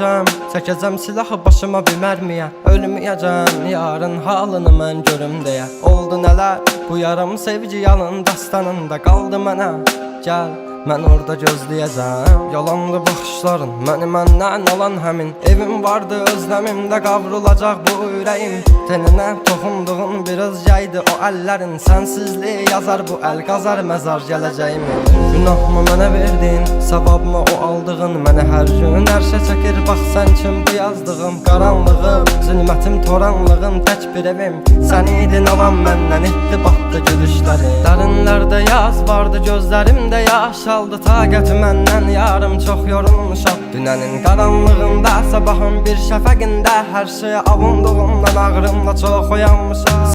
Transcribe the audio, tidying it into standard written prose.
ölməyəcəm, çəkəcəm silahı başıma bir mərmiyə. Ölməyəcəm, yarın halını mən görüm deyə. Oldu nələr, bu yarım sevgi yalın dastanında qaldı mənə. Gəl, mən orada gözləyəcəm. Yalandı baxışların, məni məndən alan həmin. Evim vardı özləmimdə qavrulacaq bu ürəyim. Teninə toxunduğun bir özgəydi o əllərin. Sənsizliyi yazar bu əl qazar məzar gələcəyimi. Günahımı mənə verdin, savabımı o aldığın. Məni hər gün ərşə çəkir, bax sən kim bu yazdığım. Qaranlığım, zülmətim, toranlığım, tək bir evim. Sən idin alan məndən, etdi batdı gülüşləri. Dərinlərdə yaz vardı, gözlərimdə yaş aldı. Taqəti məndən yarım çox yorulmuşam. Dünənin qaranlığında, sabahın bir şəfəqində hər şeyə avunduğumdan ağrımla çox oyanmışam.